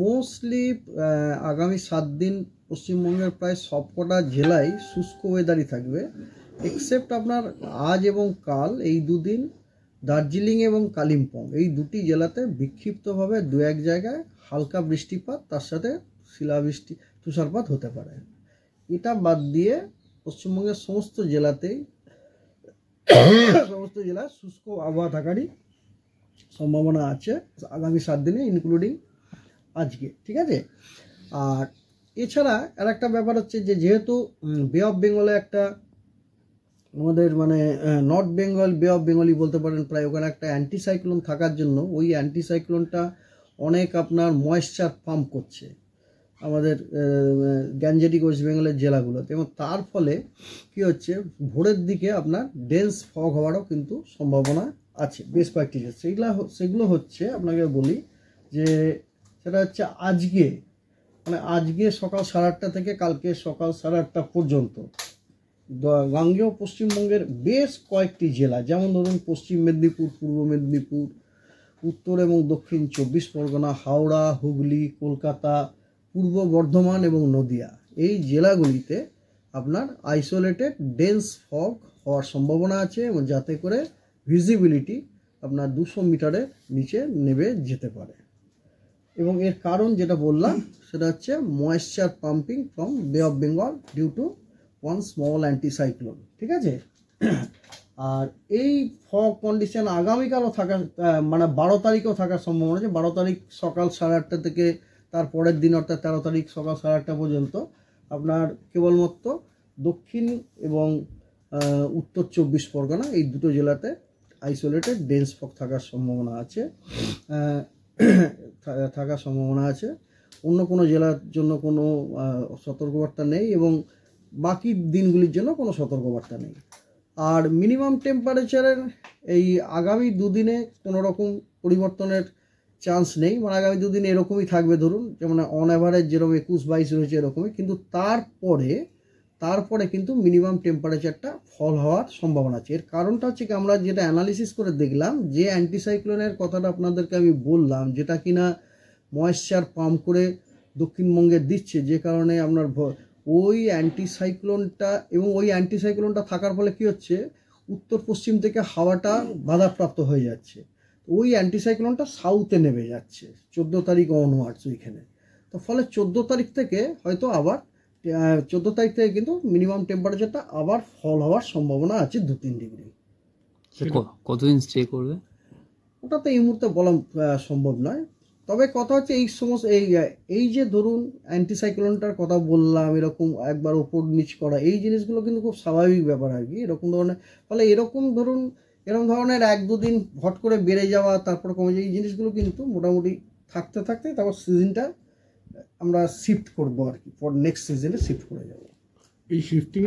Mostly আগামী 7 দিন পশ্চিমবঙ্গের প্রায় সবকটা জেলায় শুষ্ক ওয়েদারই থাকবে, এক্সেপ্ট আপনার আজ এবং কাল এই দুদিন দার্জিলিং এবং কালিম্পং এই দুটি জেলাতে বিক্ষিপ্তভাবে দু এক জায়গায় হালকা বৃষ্টিপাত তার সাথে শিলাবৃষ্টি তুষারপাত হতে পারে। এটা বাদ দিয়ে পশ্চিমবঙ্গের সমস্ত জেলায় শুষ্ক আবহাওয়া থাকারই সম্ভাবনা আছে আগামী 7 দিনে, ইনক্লুডিং আজকে। ঠিক আছে। আর এছাড়া আর একটা ব্যাপার হচ্ছে যে যেহেতু বে অফ বেঙ্গলে একটা আমাদের মানে নর্থ বেঙ্গল বে অফ বেঙ্গলই বলতে পারেন প্রায়, ওখানে একটা অ্যান্টিসাইক্লোন থাকার জন্য ওই অ্যান্টিসাইক্লোনটা অনেক আপনার ময়েশ্চার পাম্প করছে আমাদের গ্যাঞ্জেটিক ওয়েস্ট বেঙ্গলের জেলাগুলোতে, এবং তার ফলে কি হচ্ছে ভোরের দিকে আপনার ডেন্স ফগ হওয়ারও কিন্তু সম্ভাবনা আছে বেশ কয়েকটি। সেগুলো হচ্ছে আপনাকে বলি যে সেটা হচ্ছে আজকে সকাল 8:30 থেকে কালকে সকাল 8:30 পর্যন্ত গাঙ্গেয় পশ্চিমবঙ্গের বেশ কয়েকটি জেলা, যেমন ধরুন পশ্চিম মেদিনীপুর, পূর্ব মেদিনীপুর, উত্তর এবং দক্ষিণ 24 পরগনা, হাওড়া, হুগলি, কলকাতা, পূর্ব বর্ধমান এবং নদিয়া, এই জেলাগুলিতে আপনার আইসোলেটেড ডেন্স ফগ হওয়ার সম্ভাবনা আছে, এবং যাতে করে ভিজিবিলিটি আপনার 200 মিটারের নিচে নেমে যেতে পারে। এবং এর কারণ যেটা বললাম সেটা হচ্ছে moisture pumping from bay of Bengal due to one small anticyclone. ঠিক আছে। আর এই ফগ কন্ডিশন আগামীকালও থাকার মানে 12 তারিখেও থাকার সম্ভাবনা আছে। 12 তারিখ সকাল 8:30 থেকে তার পরের দিন অর্থাৎ 13 তারিখ সকাল 8:30 পর্যন্ত আপনার কেবলমাত্র দক্ষিণ এবং উত্তর 24 পরগনা এই দুটো জেলাতে আইসোলেটেড ডেন্স ফগ থাকার সম্ভাবনা আছে। অন্য কোনো জেলার জন্য কোনো সতর্কবার্তা নেই, এবং বাকি দিনগুলির জন্য কোনো সতর্কবার্তা নেই। আর মিনিমাম টেম্পারেচারের এই আগামী দুদিনে কোনো রকম পরিবর্তনের চান্স নেই, মানে আগামী দুদিন এরকমই থাকবে, ধরুন যেমন অন অ্যাভারেজ যেরকম 21-22 রয়েছে এরকমই, কিন্তু তারপরে কিন্তু মিনিমাম টেম্পারেচারটা ফল হওয়ার সম্ভাবনা আছে। এর কারণটা হচ্ছে কি, আমরা যেটা অ্যানালিসিস করে দেখলাম যে অ্যান্টিসাইক্লোনের কথাটা আপনাদেরকে আমি বললাম, যেটা কিনা ময়েশ্চার পাম্প করে দক্ষিণবঙ্গে দিচ্ছে, যে কারণে আপনার ওই অ্যান্টিসাইক্লোনটা থাকার ফলে কি হচ্ছে উত্তর পশ্চিম থেকে হাওয়াটা বাধাপ্রাপ্ত হয়ে যাচ্ছে, ওই অ্যান্টিসাইক্লোনটা সাউথে নেমে যাচ্ছে 14 তারিখ অনওয়ার্ডস ওইখানে। তো ফলে 14 তারিখ থেকে হয়তো আবার 14 তারিখ থেকে কিন্তু মিনিমাম টেম্পারেচারটা আবার ফল হওয়ার সম্ভাবনা আছে 2-3 ডিগ্রি। কতদিন স্টে করবে ওটা তো এই মুহূর্তে বলা সম্ভব নয়। তবে কথা হচ্ছে এই যে ধরুন অ্যান্টিসাইক্লোনটার কথা বললাম, এরকম একবার ওপর নিচ করা, এই জিনিসগুলো কিন্তু খুব স্বাভাবিক ব্যাপার আর কি। এরকম ধরনের 1-2 দিন হট করে বেড়ে যাওয়া তারপর কমে যাওয়া, এই জিনিসগুলো কিন্তু মোটামুটি থাকতে তারপর সিজনটা আমরা শিফট করবো আর কি, নেক্সট সিজনে শিফট করে যাবো। এই শিফটিং